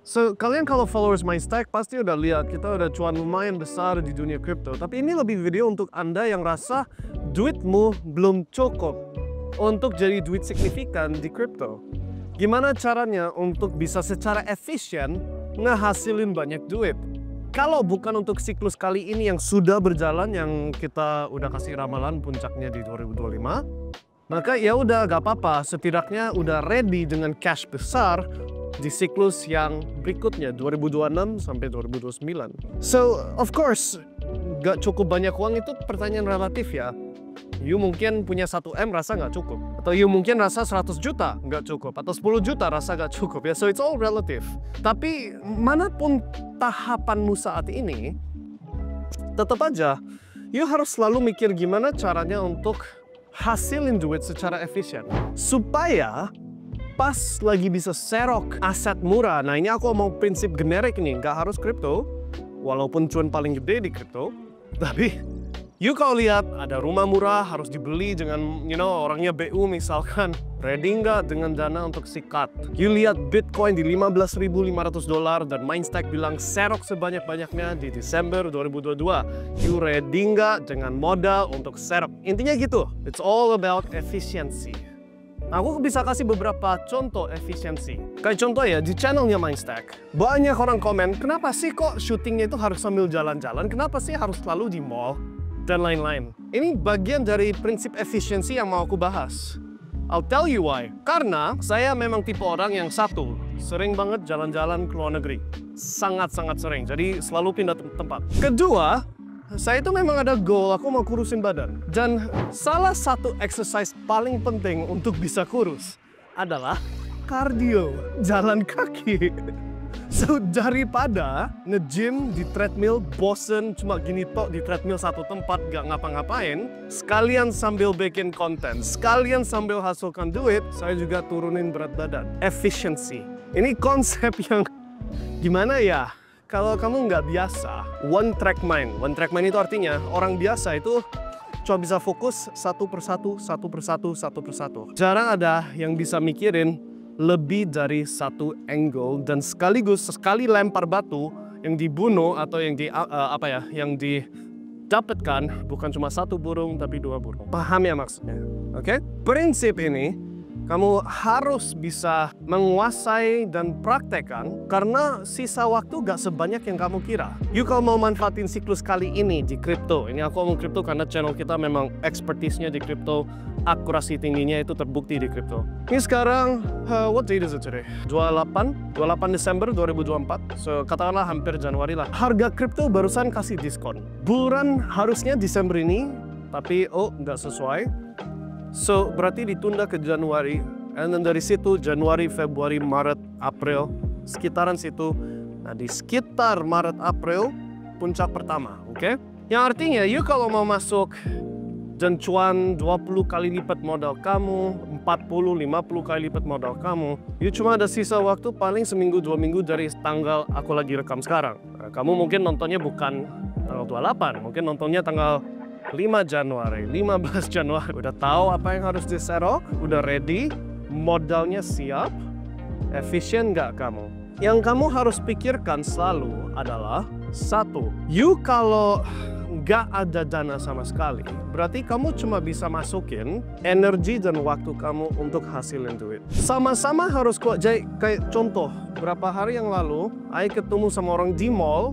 So, kalian kalau followers Mindstack pasti udah lihat kita udah cuan lumayan besar di dunia kripto. Tapi ini lebih video untuk Anda yang rasa duitmu belum cukup untuk jadi duit signifikan di kripto. Gimana caranya untuk bisa secara efisien ngehasilin banyak duit? Kalau bukan untuk siklus kali ini yang sudah berjalan, yang kita udah kasih ramalan puncaknya di 2025, maka ya udah gak apa-apa, setidaknya udah ready dengan cash besar di siklus yang berikutnya 2026 sampai 2029. So, of course, gak cukup banyak uang itu pertanyaan relatif ya. You mungkin punya 1M rasa gak cukup. Atau you mungkin rasa 100 juta gak cukup. Atau 10 juta rasa gak cukup ya. So, it's all relative. Tapi manapun tahapanmu saat ini, tetap aja, you harus selalu mikir gimana caranya untuk hasilin duit secara efisien. Supaya pas lagi bisa serok aset murah. Nah, ini aku mau prinsip generik nih, nggak harus kripto, walaupun cuan paling gede di kripto. Tapi, you kalau lihat ada rumah murah harus dibeli dengan, orangnya BU misalkan, ready nggak dengan dana untuk sikat? You lihat Bitcoin di $15.500 dan Mindstack bilang serok sebanyak-banyaknya di Desember 2022. You ready nggak dengan modal untuk serok? Intinya gitu, it's all about efficiency. Aku bisa kasih beberapa contoh efisiensi. Kayak contoh ya, di channelnya Mindstack, banyak orang komen, kenapa sih kok syutingnya itu harus sambil jalan-jalan? Kenapa sih harus selalu di mall? Dan lain-lain. Ini bagian dari prinsip efisiensi yang mau aku bahas. I'll tell you why. Karena saya memang tipe orang yang satu, sering banget jalan-jalan ke luar negeri. Sangat-sangat sering, jadi selalu pindah tempat. Kedua, saya itu memang ada goal, aku mau kurusin badan. Dan salah satu exercise paling penting untuk bisa kurus adalah cardio, jalan kaki. So, daripada nge-gym di treadmill, bosen cuma gini tok di treadmill satu tempat, gak ngapa-ngapain, sekalian sambil bikin konten, sekalian sambil hasilkan duit, saya juga turunin berat badan. Efficiency. Ini konsep yang gimana ya? Kalau kamu nggak biasa, one track mind itu artinya orang biasa itu cuma bisa fokus satu persatu. Jarang ada yang bisa mikirin lebih dari satu angle dan sekaligus sekali lempar batu yang dibunuh atau yang didapatkan bukan cuma satu burung tapi dua burung. Paham ya maksudnya? Oke? Prinsip ini kamu harus bisa menguasai dan praktekkan karena sisa waktu gak sebanyak yang kamu kira. You kalau mau manfaatin siklus kali ini di kripto, ini aku ngomong kripto karena channel kita memang expertise-nya di kripto, akurasi tingginya itu terbukti di kripto. Ini sekarang, what date is it today? 28 Desember 2024, so katakanlah hampir Januari lah. Harga kripto barusan kasih diskon. Bulan harusnya Desember ini, tapi nggak sesuai. So, berarti ditunda ke Januari, and then dari situ Januari, Februari, Maret, April, sekitaran situ. Nah, di sekitar Maret, April, puncak pertama, oke? Yang artinya, you kalau mau masuk dan cuan 20 kali lipat modal kamu, 40-50 kali lipat modal kamu, you cuma ada sisa waktu paling seminggu, 2 minggu dari tanggal aku lagi rekam sekarang. Nah, kamu mungkin nontonnya bukan tanggal 28, mungkin nontonnya tanggal 5 Januari, 15 Januari. Udah tahu apa yang harus diserok? Udah ready? Modalnya siap? Efisien nggak kamu? Yang kamu harus pikirkan selalu adalah satu, you kalau nggak ada dana sama sekali, berarti kamu cuma bisa masukin energi dan waktu kamu untuk hasilin duit. Sama-sama harus kuat. Jadi kayak contoh, berapa hari yang lalu, saya ketemu sama orang di mall,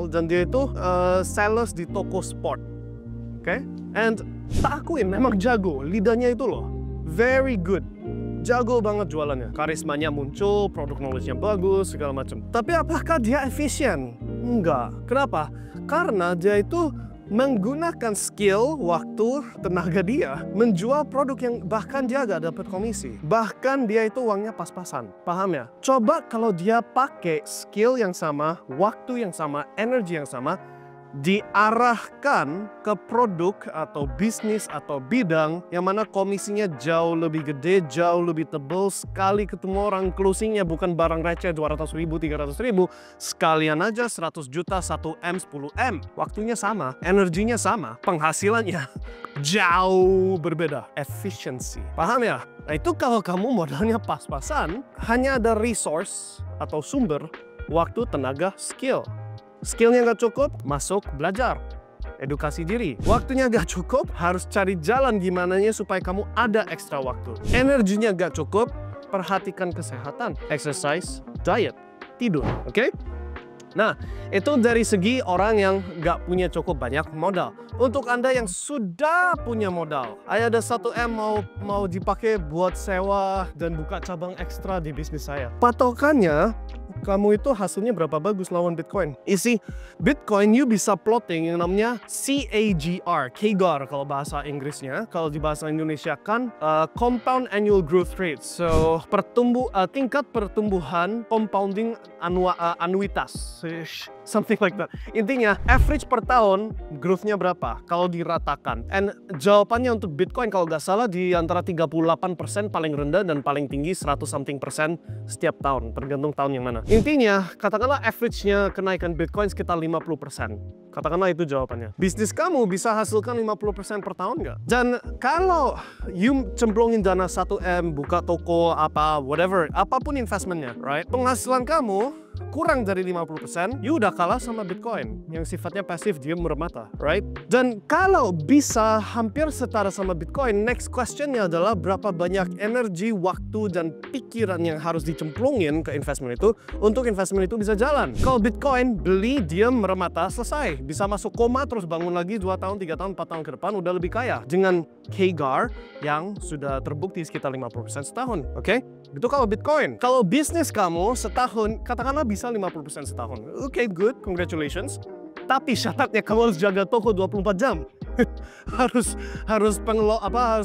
dan dia itu sales di toko sport. Okay? And tak akuin memang jago, lidahnya itu loh, very good, jago banget jualannya, karismanya muncul, produk knowledge-nya bagus, segala macam. Tapi apakah dia efisien? Enggak. Kenapa? Karena dia itu menggunakan skill, waktu, tenaga dia menjual produk yang bahkan dia gak dapat komisi. Bahkan dia itu uangnya pas-pasan. Paham ya? Coba kalau dia pakai skill yang sama, waktu yang sama, energi yang sama, diarahkan ke produk atau bisnis atau bidang yang mana komisinya jauh lebih gede, jauh lebih tebal. Sekali ketemu orang, closingnya bukan barang receh 200.000, 300.000, sekalian aja 100 juta, 1M, 10M. Waktunya sama, energinya sama, penghasilannya jauh berbeda. Efficiency. Paham ya? Nah itu kalau kamu modalnya pas-pasan, hanya ada resource atau sumber, waktu, tenaga, skill. Skillnya nggak cukup, masuk belajar. Edukasi diri. Waktunya nggak cukup, harus cari jalan gimananya supaya kamu ada ekstra waktu. Energinya nggak cukup, perhatikan kesehatan. Exercise, diet, tidur. Oke? Nah, itu dari segi orang yang nggak punya cukup banyak modal. Untuk Anda yang sudah punya modal, ada 1M mau dipakai buat sewa dan buka cabang ekstra di bisnis saya. Patokannya, kamu itu hasilnya berapa bagus lawan Bitcoin. Isi Bitcoin, you bisa plotting yang namanya CAGR, CAGR kalau bahasa Inggrisnya. Kalau di bahasa Indonesia kan Compound Annual Growth Rate. So, tingkat pertumbuhan compounding anuitas. Something like that. Intinya, average per tahun growth-nya berapa kalau diratakan. And jawabannya untuk Bitcoin kalau nggak salah di antara 38% paling rendah dan paling tinggi 100-something% setiap tahun, tergantung tahun yang mana. Intinya, katakanlah average-nya kenaikan Bitcoin sekitar 50%. Katakanlah itu jawabannya. Bisnis kamu bisa hasilkan 50% per tahun nggak? Dan kalau you cemplungin dana 1M, buka toko, whatever, apapun investmentnya, right? Penghasilan kamu kurang dari 50%, you udah kalah sama Bitcoin yang sifatnya pasif, diam meremata, right? Dan kalau bisa hampir setara sama Bitcoin, next questionnya adalah berapa banyak energi, waktu, dan pikiran yang harus dicemplungin ke investment itu untuk investment itu bisa jalan. Kalau Bitcoin, beli, diam, meremata, selesai. Bisa masuk koma, terus bangun lagi 2 tahun, 3 tahun, 4 tahun ke depan, udah lebih kaya. Dengan CAGR yang sudah terbukti sekitar 50% setahun, oke? Itu kalau Bitcoin. Kalau bisnis kamu setahun, katakanlah bisa 50% setahun. Oke, good, congratulations. Tapi syaratnya kamu harus jaga toko 24 jam. harus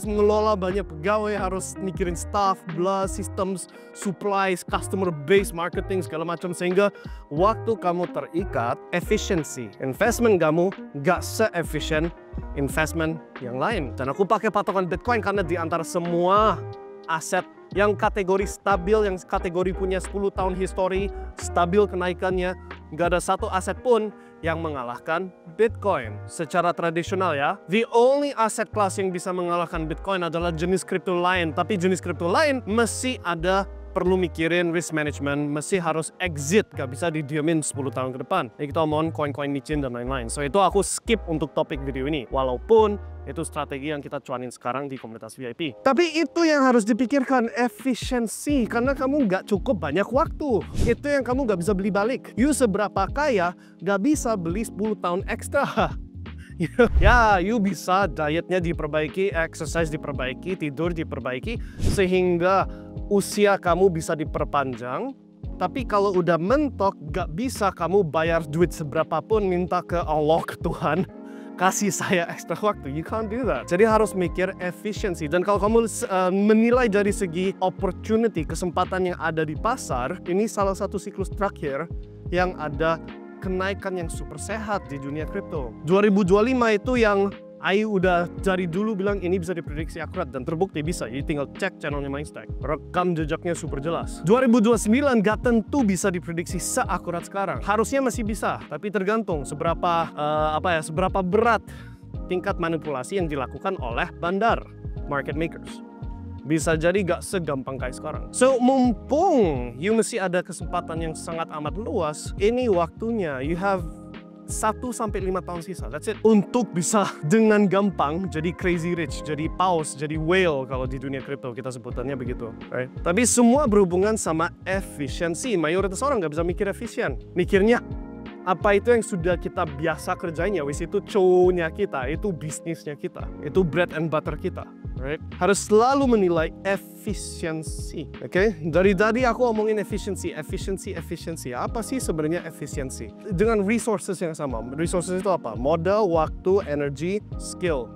mengelola banyak pegawai, harus mikirin staff, systems, supplies, customer base, marketing, segala macam. Sehingga waktu kamu terikat, efisiensi investment kamu gak se-efficient investment yang lain. Dan aku pakai patokan Bitcoin karena di antara semua aset yang kategori stabil, yang kategori punya 10 tahun history, stabil kenaikannya, nggak ada satu aset pun yang mengalahkan Bitcoin. Secara tradisional ya, the only asset class yang bisa mengalahkan Bitcoin adalah jenis kripto lain. Tapi jenis kripto lain mesti ada perlu mikirin risk management, mesti harus exit, gak bisa didiemin 10 tahun ke depan. Jadi kita omongin koin-koin licin dan lain-lain. So itu aku skip untuk topik video ini, walaupun itu strategi yang kita cuanin sekarang di komunitas VIP. Tapi itu yang harus dipikirkan, efisiensi, karena kamu gak cukup banyak waktu. Itu yang kamu gak bisa beli balik. You seberapa kaya, gak bisa beli 10 tahun ekstra. Ya, you bisa dietnya diperbaiki, exercise diperbaiki, tidur diperbaiki, sehingga usia kamu bisa diperpanjang. Tapi kalau udah mentok, gak bisa kamu bayar duit seberapapun, minta ke Allah, ke Tuhan, kasih saya ekstra waktu. You can't do that. Jadi harus mikir efisiensi. Dan kalau kamu menilai dari segi opportunity, kesempatan yang ada di pasar, ini salah satu siklus terakhir yang ada kenaikan yang super sehat di dunia kripto. 2025 itu yang Ayu udah dari dulu bilang ini bisa diprediksi akurat dan terbukti bisa. Jadi tinggal cek channelnya Mindstack. Rekam jejaknya super jelas. 2029 gak tentu bisa diprediksi seakurat sekarang. Harusnya masih bisa, tapi tergantung seberapa seberapa berat tingkat manipulasi yang dilakukan oleh bandar, market makers. Bisa jadi gak segampang kayak sekarang. So, mumpung you mesti ada kesempatan yang sangat amat luas, ini waktunya. You have 1-5 tahun sisa, that's it. Untuk bisa dengan gampang jadi crazy rich, jadi paus, jadi whale kalau di dunia kripto kita sebutannya begitu, right? Tapi semua berhubungan sama efisiensi. Mayoritas orang gak bisa mikir efisien. Mikirnya apa itu yang sudah kita biasa kerjain ya, wis itu cownya kita, itu bisnisnya kita, itu bread and butter kita, right? Harus selalu menilai efisiensi, oke? Dari tadi aku omongin efisiensi. Apa sih sebenarnya efisiensi? Dengan resources yang sama. Resources itu apa? Modal, waktu, energi, skill,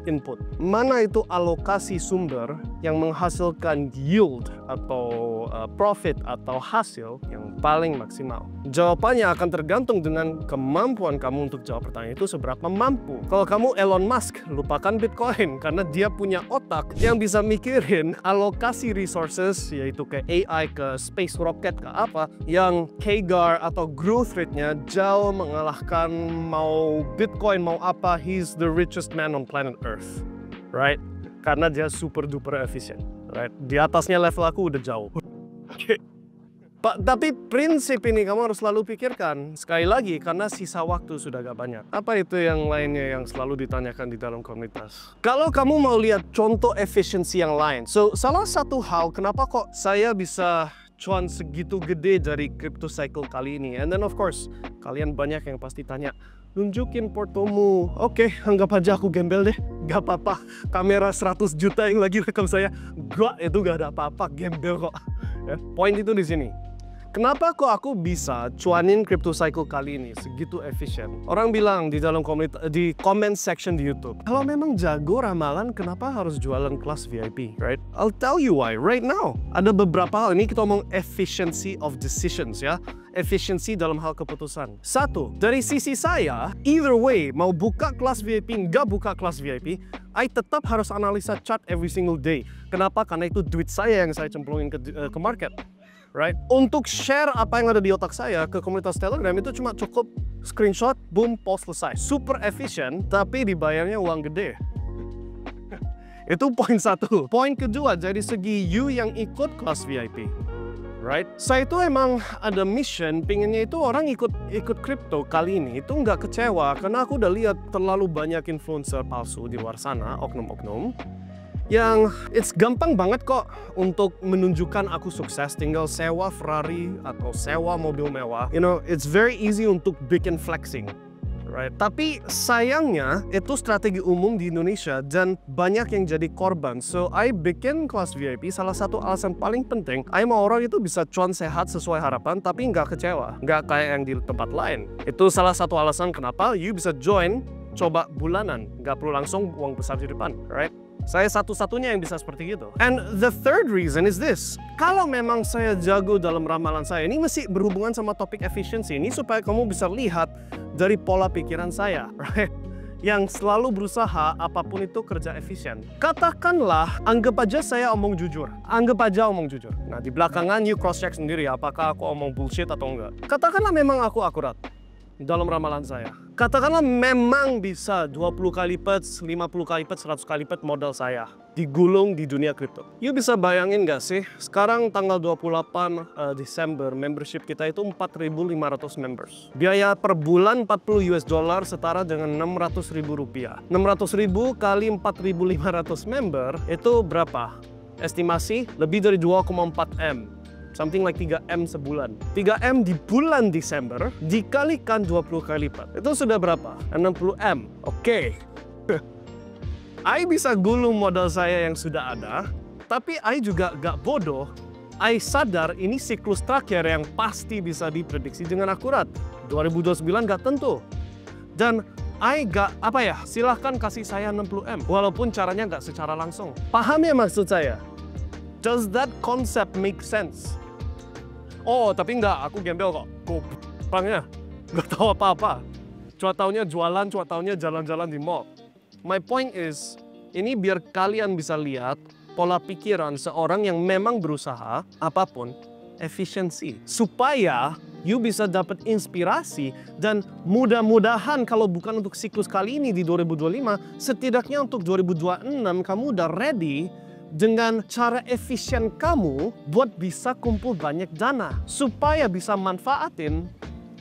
input. Mana itu alokasi sumber yang menghasilkan yield atau profit atau hasil yang paling maksimal? Jawabannya akan tergantung dengan kemampuan kamu untuk jawab pertanyaan itu seberapa mampu. Kalau kamu Elon Musk, lupakan Bitcoin karena dia punya otak yang bisa mikirin alokasi resources, yaitu ke AI, ke space rocket, ke apa, yang CAGR atau growth rate-nya jauh mengalahkan mau Bitcoin, mau apa, he's the richest man on planet Earth. Right? Karena dia super duper efisien. right? Di atasnya level aku udah jauh. Oke. Tapi prinsip ini kamu harus selalu pikirkan. Sekali lagi, karena sisa waktu sudah gak banyak. Apa itu yang lainnya yang selalu ditanyakan di dalam komunitas? Kalau kamu mau lihat contoh efisiensi yang lain. So, salah satu hal kenapa kok saya bisa cuan segitu gede dari crypto cycle kali ini. And then of course, kalian banyak yang pasti tanya, nunjukin portomu. Oke, anggap aja aku gembel deh. Gak apa-apa, kamera 100 juta yang lagi rekam saya. Gak, itu gak ada apa-apa, gembel kok. Ya, point itu di sini. Kenapa kok aku bisa cuanin crypto cycle kali ini segitu efisien? Orang bilang di dalam komunitas, di comment section di YouTube, kalau memang jago ramalan, kenapa harus jualan kelas VIP, right? I'll tell you why right now. Ada beberapa hal, ini kita ngomong efficiency of decisions ya. Efisiensi dalam hal keputusan. Satu, dari sisi saya, either way, mau buka kelas VIP, nggak buka kelas VIP, I tetap harus analisa chart every single day. Kenapa? Karena itu duit saya yang saya cemplungin ke market. Right? Untuk share apa yang ada di otak saya ke komunitas Telegram itu cuma cukup screenshot, boom, post selesai. Super efisien, tapi dibayarnya uang gede. Itu poin satu. Poin kedua, dari segi you yang ikut kelas VIP. Right? Saya itu emang ada mission, pinginnya itu orang ikut kripto kali ini itu nggak kecewa. Karena aku udah lihat terlalu banyak influencer palsu di luar sana, oknum-oknum. Yang it's gampang banget kok untuk menunjukkan aku sukses, tinggal sewa Ferrari atau sewa mobil mewah. You know, it's very easy untuk bikin flexing, right? Tapi sayangnya itu strategi umum di Indonesia dan banyak yang jadi korban. So I bikin kelas VIP, salah satu alasan paling penting, I mau orang itu bisa cuan sehat sesuai harapan tapi nggak kecewa, nggak kayak yang di tempat lain. Itu salah satu alasan kenapa you bisa join coba bulanan, nggak perlu langsung uang besar di depan, right? Saya satu-satunya yang bisa seperti gitu. And the third reason is this. Kalau memang saya jago dalam ramalan saya, ini masih berhubungan sama topik efisiensi. Ini supaya kamu bisa lihat dari pola pikiran saya, right? Yang selalu berusaha apapun itu kerja efisien. Katakanlah, anggap aja saya omong jujur. Anggap aja omong jujur. Nah, di belakangan you cross-check sendiri apakah aku omong bullshit atau enggak. Katakanlah memang aku akurat dalam ramalan saya. Katakanlah memang bisa 20 kali lipat, 50 kali lipat, 100 kali lipat modal saya digulung di dunia kripto. You bisa bayangin gak sih, sekarang tanggal 28 Desember, membership kita itu 4.500 members. Biaya per bulan 40 US dollar setara dengan 600.000 rupiah. 600.000 kali 4.500 member itu berapa? Estimasi lebih dari 2,4 M. Something like 3M sebulan. 3M di bulan Desember dikalikan 20 kali lipat. Itu sudah berapa? 60M. Oke. I bisa gulung modal saya yang sudah ada, tapi I juga gak bodoh. I sadar ini siklus terakhir yang pasti bisa diprediksi dengan akurat. 2029 gak tentu. Dan I gak, silahkan kasih saya 60M. Walaupun caranya gak secara langsung. Paham ya maksud saya? Does that concept make sense? Oh, tapi enggak, aku gembel kok. Orangnya nggak tahu apa-apa. Cuma taunya jualan, cuma taunya jalan-jalan di mall. My point is, ini biar kalian bisa lihat pola pikiran seorang yang memang berusaha apapun, efisiensi. Supaya you bisa dapat inspirasi dan mudah-mudahan kalau bukan untuk siklus kali ini di 2025, setidaknya untuk 2026 kamu udah ready dengan cara efisien kamu buat bisa kumpul banyak dana supaya bisa manfaatin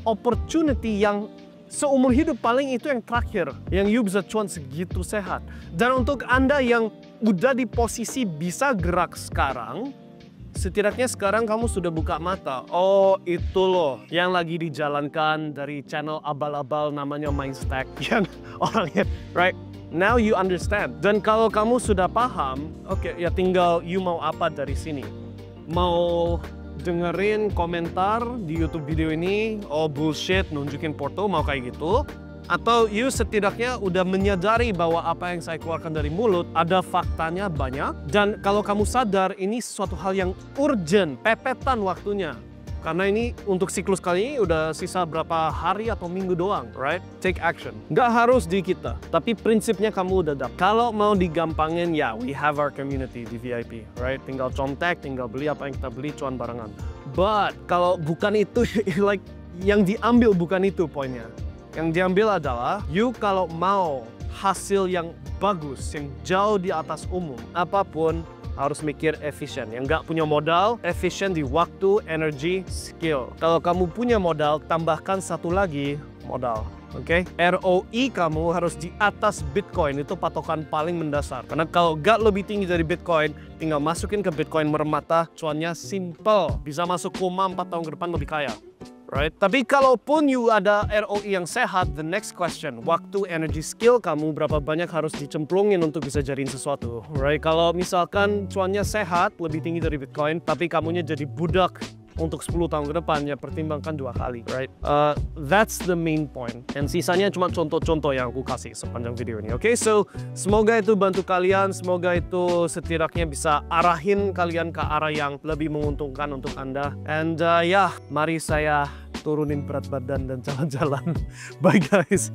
opportunity yang seumur hidup paling itu yang terakhir yang you bisa cuan segitu sehat. Dan untuk Anda yang udah di posisi bisa gerak sekarang, setidaknya sekarang kamu sudah buka mata. Oh, itu loh yang lagi dijalankan dari channel abal-abal namanya Mindstack yang orangnya, right? Now you understand. Dan kalau kamu sudah paham, oke, ya tinggal you mau apa dari sini. Mau dengerin komentar di YouTube video ini, oh bullshit, nunjukin porto, mau kayak gitu. Atau you setidaknya udah menyadari bahwa apa yang saya keluarkan dari mulut ada faktanya banyak. Dan kalau kamu sadar ini sesuatu hal yang urgent, pepetan waktunya. Karena ini untuk siklus kali ini udah sisa berapa hari atau minggu doang, right? Take action. Nggak harus di kita, tapi prinsipnya kamu udah dapat. Kalau mau digampangin, ya we have our community di VIP, right? Tinggal contek, tinggal beli apa yang kita beli, cuan barengan. But kalau bukan itu, like yang diambil bukan itu poinnya. Yang diambil adalah, you kalau mau hasil yang bagus, yang jauh di atas umum, apapun, harus mikir efisien. Yang nggak punya modal, efisien di waktu, energi, skill. Kalau kamu punya modal, tambahkan satu lagi modal. Oke, ROI kamu harus di atas Bitcoin, itu patokan paling mendasar. Karena kalau nggak lebih tinggi dari Bitcoin, tinggal masukin ke Bitcoin mermata, cuannya simple. Bisa masuk koma 4 tahun ke depan lebih kaya. Right? Tapi kalaupun you ada ROI yang sehat, the next question, waktu, energy, skill kamu berapa banyak harus dicemplungin untuk bisa jadiin sesuatu. Right? Kalau misalkan cuannya sehat, lebih tinggi dari Bitcoin, tapi kamunya jadi budak untuk 10 tahun ke depan, ya pertimbangkan 2 kali, right? That's the main point. Dan sisanya cuma contoh-contoh yang aku kasih sepanjang video ini, oke? So, semoga itu bantu kalian, semoga itu setidaknya bisa arahin kalian ke arah yang lebih menguntungkan untuk Anda. And ya, mari saya turunin berat badan dan jalan-jalan. Bye guys!